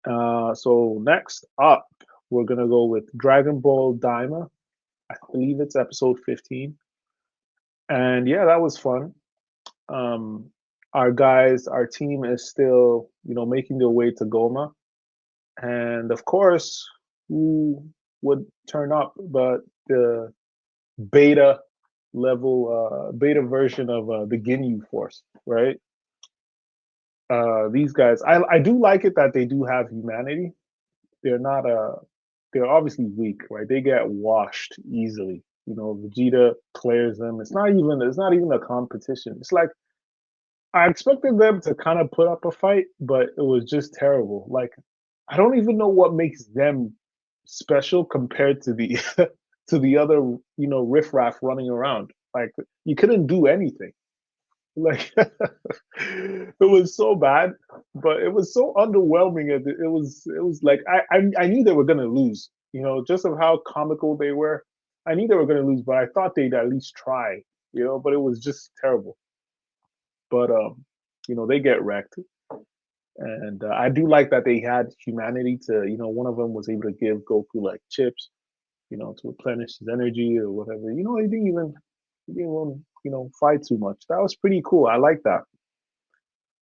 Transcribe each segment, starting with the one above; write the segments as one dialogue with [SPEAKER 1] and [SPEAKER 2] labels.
[SPEAKER 1] So next up, we're gonna go with Dragon Ball Daima. I believe it's episode 15. And yeah, that was fun. Um, our team is still, making their way to Goma. And of course, who would turn up but the beta beta version of the Ginyu Force, right? These guys, I do like it that they do have humanity. They're not they're obviously weak, right? They get washed easily. Vegeta clears them. It's not even a competition. It's like I expected them to kind of put up a fight, but it was just terrible. Like I don't even know what makes them special compared to the to the other, riffraff running around. Like you couldn't do anything. Like it was so bad, but it was so underwhelming. It was like I knew they were gonna lose. Just of how comical they were. I knew they were gonna lose, but I thought they'd at least try. But it was just terrible. But they get wrecked. And I do like that they had humanity to, one of them was able to give Goku like chips, to replenish his energy or whatever. He didn't even fight too much. That was pretty cool. I like that.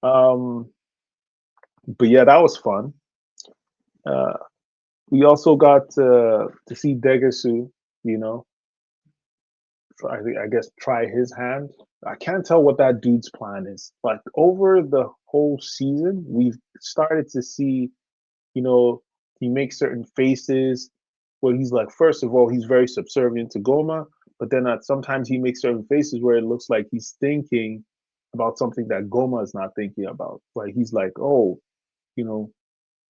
[SPEAKER 1] Um, but yeah, that was fun. Uh, we also got to see Degasu, you know, I guess try his hand. I can't tell what that dude's plan is. Like over the whole season, we've started to see, you know, he makes certain faces where he's like, first of all, he's very subservient to Goma, but then sometimes he makes certain faces where it looks like he's thinking about something that Goma is not thinking about. Like he's like, oh, you know,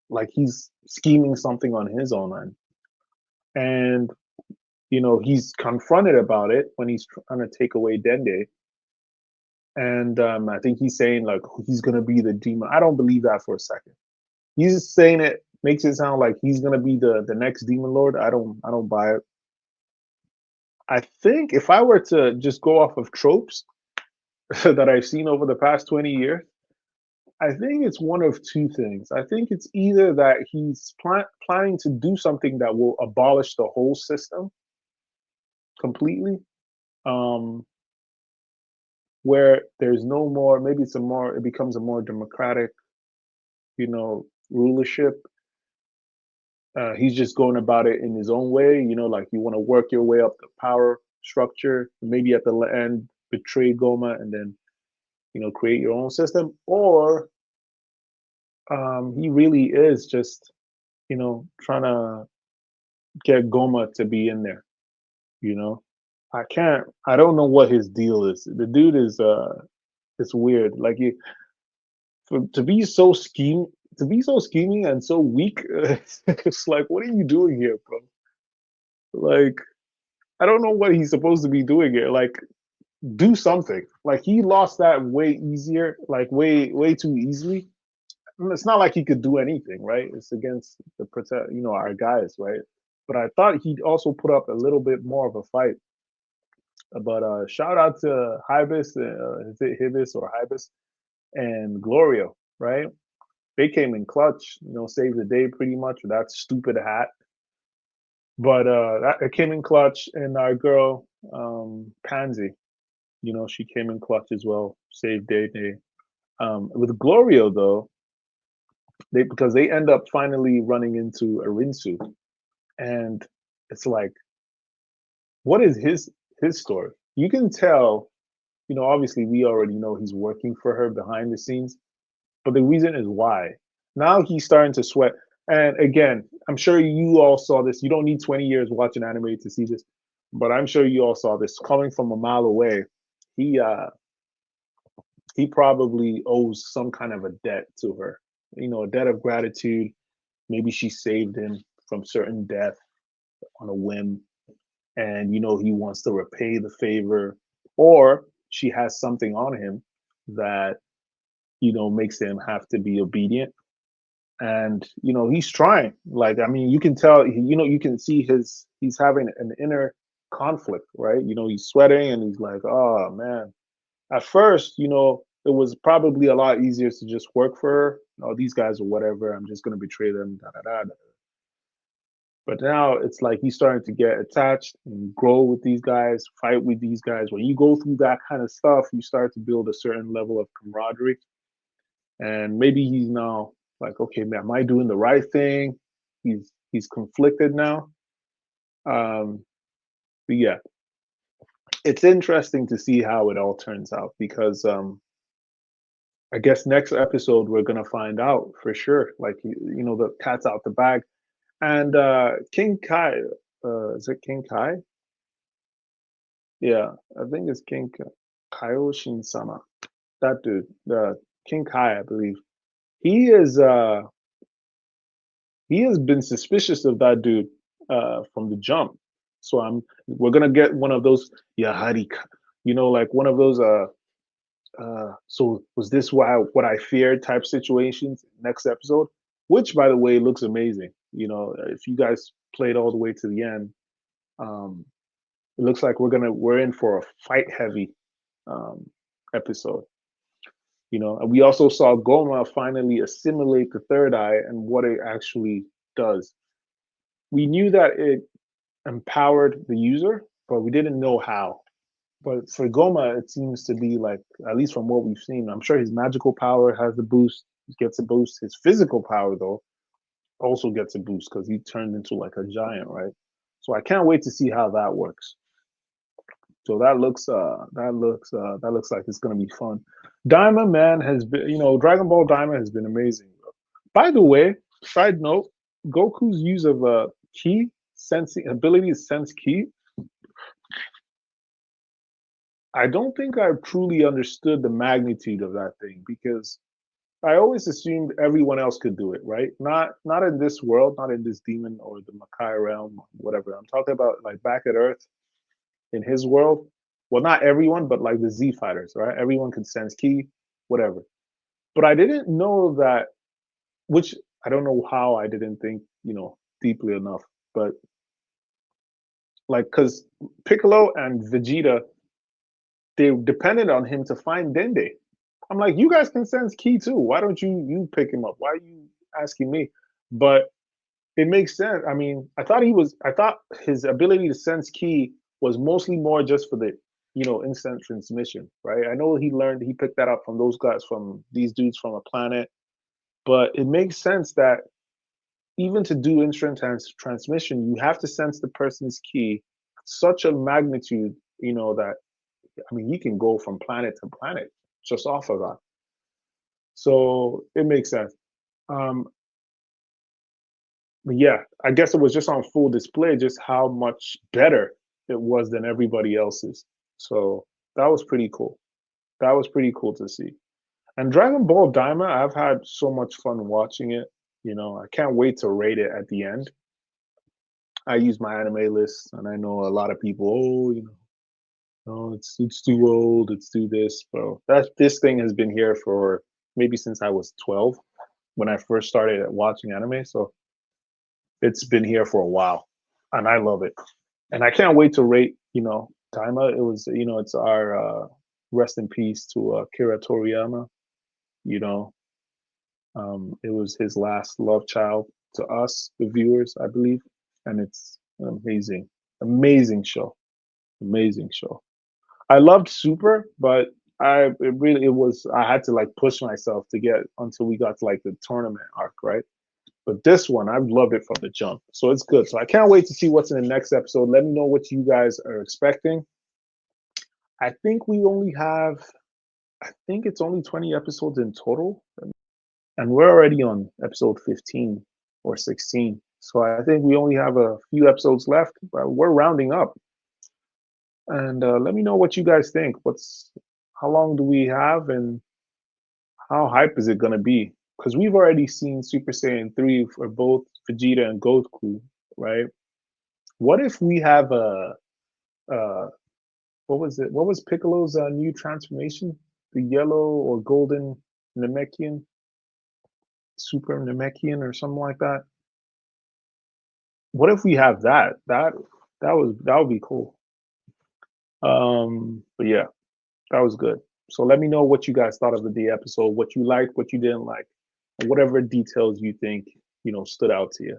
[SPEAKER 1] like he's scheming something on his own end. And, he's confronted about it when he's trying to take away Dende. And I think he's saying like he's gonna be the demon. I don't believe that for a second. He's just saying it makes it sound like he's gonna be the next demon lord. I don't buy it. I think if I were to just go off of tropes that I've seen over the past 20 years, I think it's one of two things. I think it's either that he's planning to do something that will abolish the whole system completely, um, where there's no more. Maybe it becomes a more democratic, rulership. He's just going about it in his own way. Like you want to work your way up the power structure, maybe at the end betray Goma and then create your own system, or he really is just trying to get Goma to be in there. You know, I don't know what his deal is. The dude is it's weird. Like to be so scheming and so weak. It's like, what are you doing here, bro? Like, I don't know what he's supposed to be doing here. Like, do something. Like he lost that way easier, like way too easily. It's not like he could do anything, right? It's against our guys, right? But I thought he'd also put up a little bit more of a fight. But shout out to Hibis, is it Hibis or Hibis and Glorio, right? They came in clutch, saved the day pretty much with that stupid hat. But it came in clutch, and our girl Pansy, she came in clutch as well, saved day. With Glorio though, because they end up finally running into Arinsu, and it's like, what is his story? You can tell, obviously we already know he's working for her behind the scenes, but the reason is why. Now he's starting to sweat. And again, I'm sure you all saw this. You don't need 20 years watching anime to see this, but I'm sure you all saw this coming from a mile away. He he probably owes some kind of a debt to her, a debt of gratitude. Maybe she saved him from certain death on a whim, and he wants to repay the favor, or she has something on him that makes him have to be obedient. And he's trying. Like, I mean, you can tell. You can see he's having an inner conflict, right? He's sweating and he's like, oh man. At first, it was probably a lot easier to just work for her. Oh, these guys are whatever. I'm just gonna betray them. Da, da, da, da. But now it's like he's starting to get attached and grow with these guys, fight with these guys. When you go through that kind of stuff, you start to build a certain level of camaraderie. And maybe he's now like, okay, man, am I doing the right thing? He's conflicted now. Um, but yeah, it's interesting to see how it all turns out because I guess next episode we're gonna find out for sure. Like the cat's out the bag. And King Kai, is it King Kai? Yeah, I think it's King Kaioshin Sama. That dude, the King Kai, I believe. He is he has been suspicious of that dude from the jump. So we're gonna get one of those Yaharika, like one of those so was this what I feared type situations next episode, which by the way looks amazing. If you guys played all the way to the end, um, it looks like we're in for a fight heavy um, episode. And we also saw Goma finally assimilate the third eye and what it actually does. We knew that it empowered the user, but we didn't know how. But for Goma, it seems to be like, at least from what we've seen, I'm sure his magical power has the boost, gets a boost. His physical power, though, also gets a boost because he turned into like a giant, right? So I can't wait to see how that works. So that looks like it's gonna be fun. Daima man has been, Dragon Ball Daima has been amazing. By the way, side note, Goku's use of ki sensing ability to sense ki. I don't think I've truly understood the magnitude of that thing because I always assumed everyone else could do it, right? Not in this world, not in this demon or the Makai realm, whatever. I'm talking about like back at Earth in his world. Well, not everyone, but like the Z fighters, right? Everyone could sense ki, whatever. But I didn't know that, which I don't know how I didn't think, deeply enough. But like, because Piccolo and Vegeta, they depended on him to find Dende. I'm like, you guys can sense ki too. Why don't you pick him up? Why are you asking me? But it makes sense. I mean, I thought his ability to sense ki was mostly more just for the, instant transmission, right? I know he picked that up from those guys, from these dudes from a planet, but it makes sense that even to do instant transmission, you have to sense the person's ki such a magnitude, that I mean, he can go from planet to planet just off of that. So it makes sense. Um, but yeah, I guess it was just on full display just how much better it was than everybody else's. So that was pretty cool. That was pretty cool to see. And Dragon Ball Daima, I've had so much fun watching it. I can't wait to rate it at the end. I use my anime list, and I know a lot of people. Oh, oh, it's too old. It's too this, bro. This thing has been here for maybe since I was 12 when I first started watching anime. So it's been here for a while, and I love it. And I can't wait to rate, Daima. It was, it's our rest in peace to Kira Toriyama. You know, it was his last love child to us, the viewers, I believe, and it's amazing, amazing show, amazing show. I loved Super, but it was I had to like push myself to get until we got to like the tournament arc, right? But this one, I've loved it from the jump. So it's good. So I can't wait to see what's in the next episode. Let me know what you guys are expecting. I think I think it's only 20 episodes in total. And we're already on episode 15 or 16. So I think we only have a few episodes left, but we're rounding up. And let me know what you guys think. How long do we have, and how hype is it going to be? Because we've already seen Super Saiyan 3 for both Vegeta and Goku, right? What if we have uh, what was it? What was Piccolo's new transformation? The yellow or golden Namekian, Super Namekian, or something like that. What if we have that? That would be cool. But yeah, that was good. So let me know what you guys thought of the episode, what you liked, what you didn't like, and whatever details you think, stood out to you.